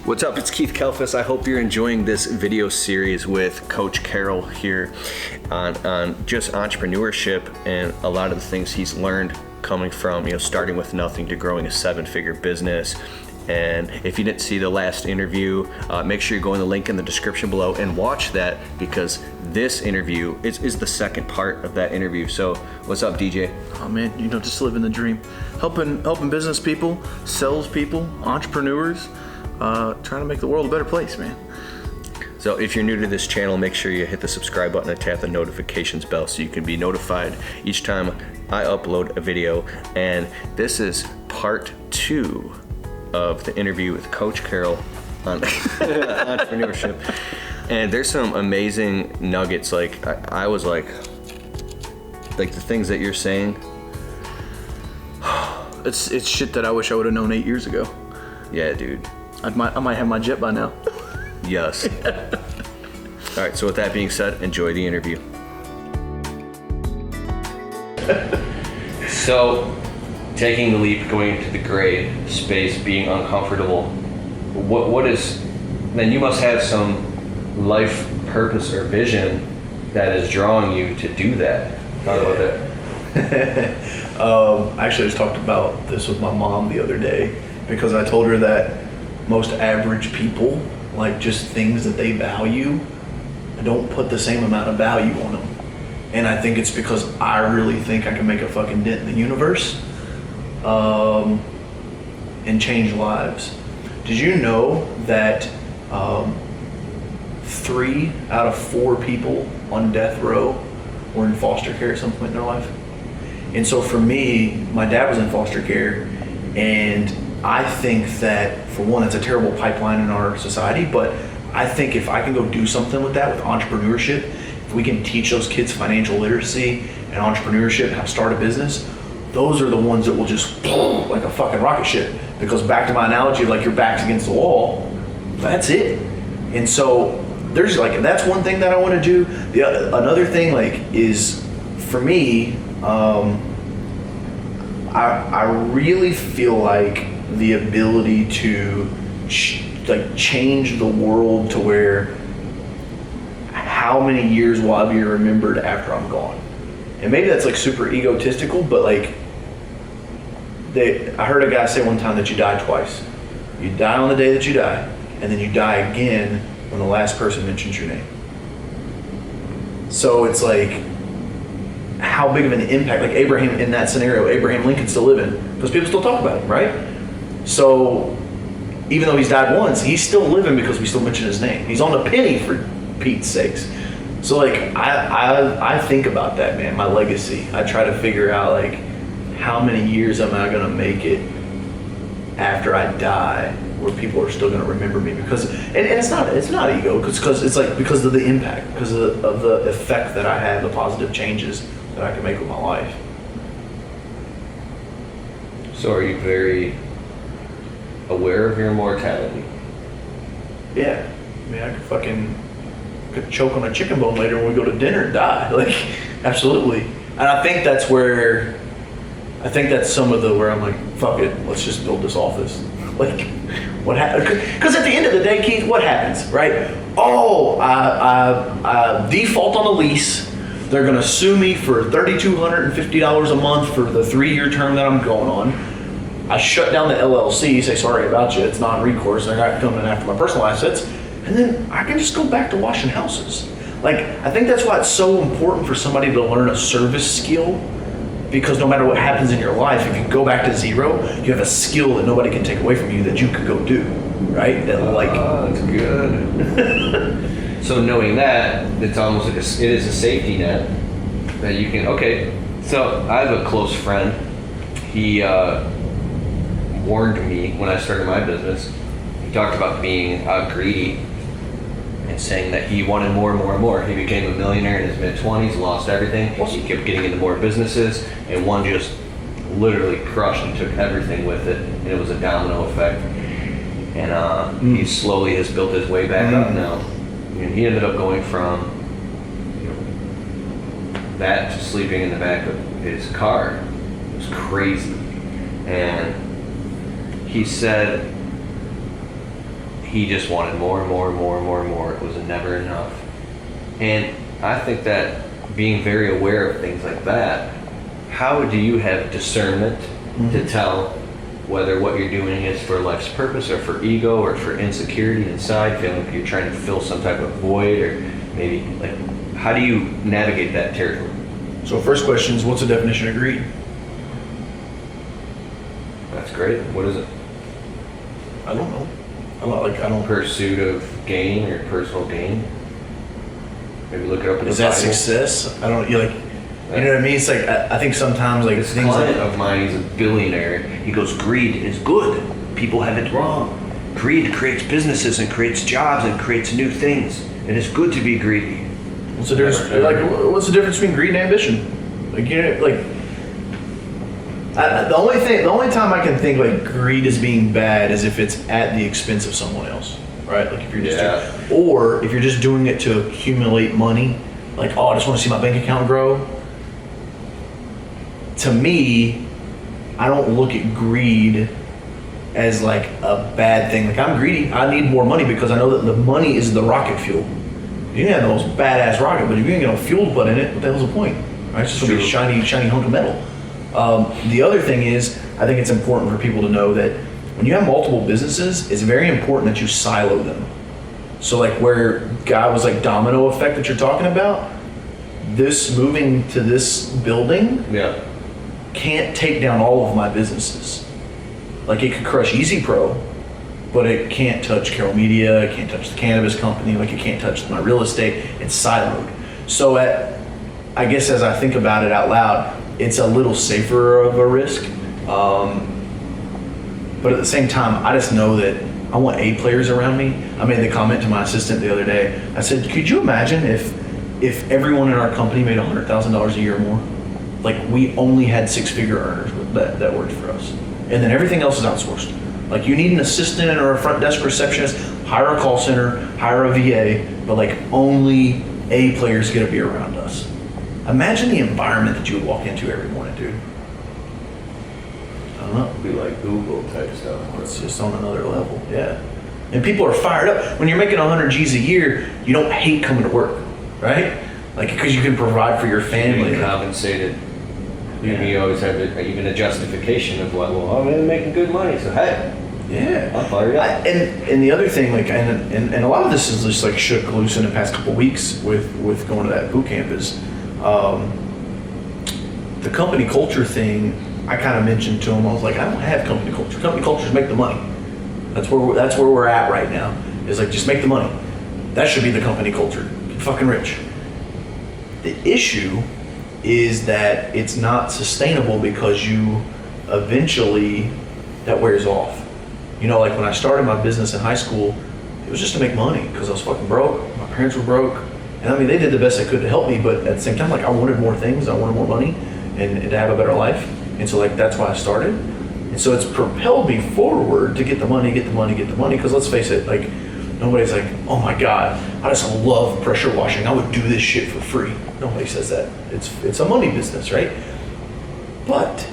What's up? It's Keith Kalfas. I hope you're enjoying this video series with Coach Carroll here on just entrepreneurship and a lot of the things he's learned coming from, starting with nothing to growing a 7-figure business. And if you didn't see the last interview, make sure you go in the link in the description below and watch that, because this interview is the second part of that interview. So what's up, DJ? Oh man, just living the dream. Helping business people, sales people, entrepreneurs, trying to make the world a better place, man. So if you're new to this channel, make sure you hit the subscribe button and tap the notifications bell so you can be notified each time I upload a video. And this is part 2 of the interview with Coach Carroll on entrepreneurship. And there's some amazing nuggets. Like I was like the things that you're saying. It's shit that I wish I would have known 8 years ago. Yeah, dude. I might have my jet by now. Yes. All right, so with that being said, enjoy the interview. So, taking the leap, going into the gray space, being uncomfortable, what is, then you must have some life purpose or vision that is drawing you to do that. Talk about that. Actually, I just talked about this with my mom the other day, because I told her that most average people, like just things that they value, don't put the same amount of value on them. And I think it's because I really think I can make a fucking dent in the universe and change lives. Did you know that 3 out of 4 people on death row were in foster care at some point in their life? And so for me, my dad was in foster care, and I think that, for one, it's a terrible pipeline in our society, but I think if I can go do something with that, with entrepreneurship, if we can teach those kids financial literacy and entrepreneurship, how to start a business, those are the ones that will just like a fucking rocket ship. Because back to my analogy of like your back's against the wall, that's it. And so there's like, that's one thing that I want to do. Another thing is, for me, I really feel like the ability to change the world to where how many years will I be remembered after I'm gone? And maybe that's like super egotistical, but like I heard a guy say one time that you die twice. You die on the day that you die, and then you die again when the last person mentions your name. So it's like, how big of an impact, like Abraham, in that scenario, Abraham Lincoln's still living because people still talk about him, right? So even though he's died once, he's still living because we still mention his name. He's on the penny, for Pete's sakes. So like I think about that, man, my legacy. I try to figure out like how many years am I gonna make it after I die where people are still gonna remember me, because and it's not ego, because it's like because of the impact, because of the effect that I have, the positive changes that I can make with my life. So are you very aware of your mortality? Yeah. I mean, I could choke on a chicken bone later when we go to dinner and die. Like, absolutely. And I think that's some of where I'm like, fuck it, let's just build this office. Like, what happens? Because at the end of the day, Keith, what happens, right? Oh, I default on the lease. They're going to sue me for $3,250 a month for the 3-year term that I'm going on. I shut down the LLC, say sorry about you, it's non-recourse, they're not coming after my personal assets, and then I can just go back to washing houses. Like, I think that's why it's so important for somebody to learn a service skill, because no matter what happens in your life, if you go back to zero, you have a skill that nobody can take away from you that you can go do, right? That's good. So knowing that, it's almost like it is a safety net that you can, okay. So I have a close friend. He warned me when I started my business. He talked about being greedy and saying that he wanted more and more and more. He became a millionaire in his mid-20s, lost everything. He kept getting into more businesses, and one just literally crushed and took everything with it, and it was a domino effect. And he slowly has built his way back up now. And he ended up going from that to sleeping in the back of his car. It was crazy. And he said he just wanted more and more and more and more and more. It was never enough. And I think that being very aware of things like that, how do you have discernment to tell whether what you're doing is for life's purpose or for ego or for insecurity inside, feeling like you're trying to fill some type of void, or maybe like, how do you navigate that territory? So first question is, what's the definition of greed? That's great. What is it? I don't know. I don't. Pursuit of gain or personal gain. Maybe look it up in the Bible. Is that success? I don't. You like. You know what I mean? It's like I think sometimes like this things client like, of mine, he's a billionaire. He goes, greed is good. People have it wrong. Greed creates businesses and creates jobs and creates new things. It is good to be greedy. What's the difference? What's the difference between greed and ambition? Like you know, like. The only time I can think like greed is being bad is if it's at the expense of someone else, right? Like if you're just or if you're just doing it to accumulate money, like I just want to see my bank account grow. To me, I don't look at greed as like a bad thing. Like I'm greedy, I need more money because I know that the money is the rocket fuel. You can have the most badass rocket, but if you ain't got no fuel to put in it, what the hell's the point? Right? It's just gonna be a shiny hunk of metal. The other thing is, I think it's important for people to know that when you have multiple businesses, it's very important that you silo them. So like where guy was like domino effect that you're talking about, this moving to this building can't take down all of my businesses. Like it could crush Easy Pro, but it can't touch Carroll Media, it can't touch the cannabis company, like it can't touch my real estate. It's siloed. So I guess as I think about it out loud, it's a little safer of a risk, but at the same time, I just know that I want A players around me. I made the comment to my assistant the other day. I said, could you imagine if everyone in our company made $100,000 a year or more? Like we only had 6-figure earners that worked for us, and then everything else is outsourced. Like you need an assistant or a front desk receptionist, hire a call center, hire a VA, but like only A players get to be around us. Imagine the environment that you would walk into every morning, dude. I don't know. It'd be like Google type stuff. It's just on another level, yeah. And people are fired up. When you're making 100 G's a year, you don't hate coming to work, right? Like, because you can provide for your family. Being compensated. You always have even a justification of what, well, I'm making good money, so hey. Yeah. I'm fired up. And the other thing, like, and a lot of this is just like shook loose in the past couple of weeks with going to that boot camp is, the company culture thing, I kind of mentioned to him, I was like, I don't have company culture. Company culture is make the money. That's where we're at right now. Is like, just make the money. That should be the company culture. Get fucking rich. The issue is that it's not sustainable because you eventually, that wears off. You know, like when I started my business in high school, it was just to make money because I was fucking broke. My parents were broke. And I mean, they did the best they could to help me, but at the same time, like I wanted more things, I wanted more money and to have a better life. And so like, that's why I started. And so it's propelled me forward to get the money. Because let's face it, like nobody's like, oh my God, I just love pressure washing. I would do this shit for free. Nobody says that. It's a money business, right? But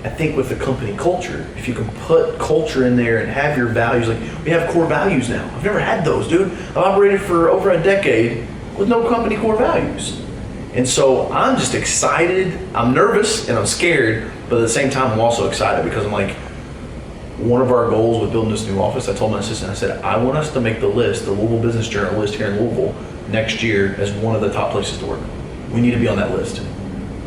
I think with the company culture, if you can put culture in there and have your values, like we have core values now. I've never had those, dude. I've operated for over a decade with no company core values. And so I'm just excited. I'm nervous and I'm scared, but at the same time, I'm also excited because I'm like, one of our goals with building this new office, I told my assistant, I said, I want us to make the list, the Louisville Business Journal list here in Louisville next year as one of the top places to work. We need to be on that list.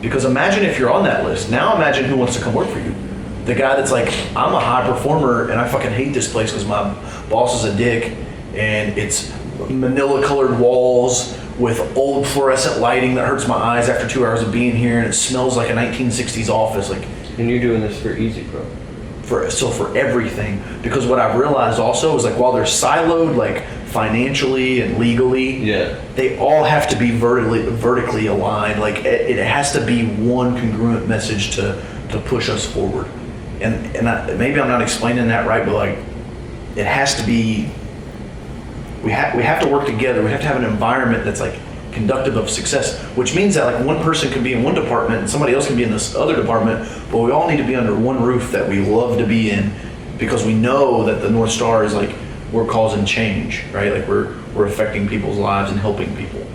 Because imagine if you're on that list. Now imagine who wants to come work for you. The guy that's like, I'm a high performer and I fucking hate this place because my boss is a dick and it's manila colored walls with old fluorescent lighting that hurts my eyes after 2 hours of being here and it smells like a 1960s office. Like, and you're doing this for Easy Pro. For everything, because what I've realized also is like while they're siloed like financially and legally, they all have to be vertically aligned. Like it has to be one congruent message to push us forward. And maybe I'm not explaining that right, but like it has to be. We have to work together. We have to have an environment that's like conductive of success, which means that like one person can be in one department and somebody else can be in this other department, but we all need to be under one roof that we love to be in because we know that the North Star is like we're causing change, right? Like we're affecting people's lives and helping people.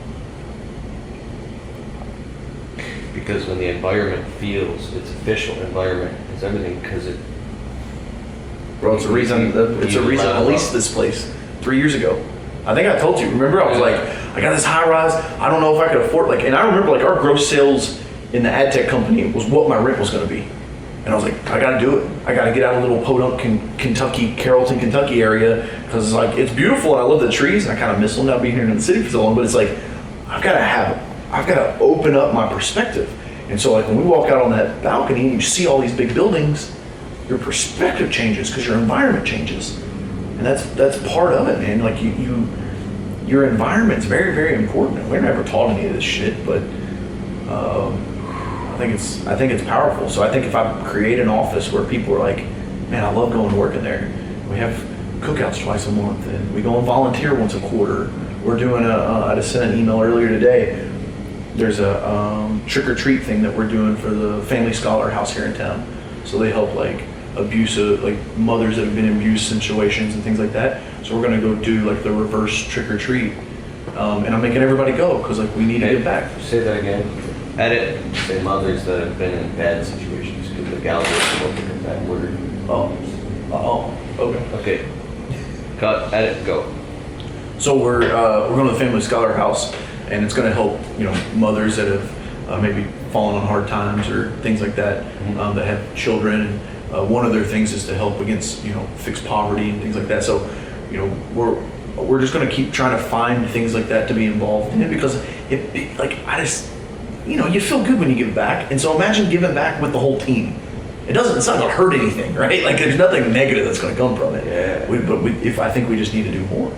Because when the environment feels its official environment, it's everything. Because it, bro, it's a reason. It's a reason. I leased this place 3 years ago. I think I told you. Remember, I was like, I got this high rise. I don't know if I could afford. Like, and I remember like our gross sales in the ad tech company was what my rent was going to be. And I was like, I got to do it. I got to get out of little Podunk, Kentucky, Carrollton, Kentucky area because like it's beautiful and I love the trees and I kind of miss them now being here in the city for so long. But it's like I've got to open up my perspective. And so like when we walk out on that balcony and you see all these big buildings, your perspective changes because your environment changes. And that's part of it, man. Like your environment's very, very important. We're never taught any of this shit, but I think it's powerful. So I think if I create an office where people are like, man, I love going to work in there. We have cookouts twice a month, and we go and volunteer once a quarter. We're doing I just sent an email earlier today. There's a trick or treat thing that we're doing for the Family Scholar House here in town. So they help like abusive, like mothers that have been in abuse situations and things like that. So we're gonna go do like the reverse trick or treat, and I'm making everybody go because like we need to get back. Say that again. Edit. Say mothers that have been in bad situations because the algorithm will pick up that word. Okay. Cut. Edit. Go. So we're going to the Family Scholar House, and it's going to help mothers that have maybe fallen on hard times or things like that, that have children. One of their things is to help against fix poverty and things like that. So we're just going to keep trying to find things like that to be involved in because you feel good when you give back. And so imagine giving back with the whole team. It's not going to hurt anything, right? Like there's nothing negative that's going to come from it. Yeah. I think we just need to do more.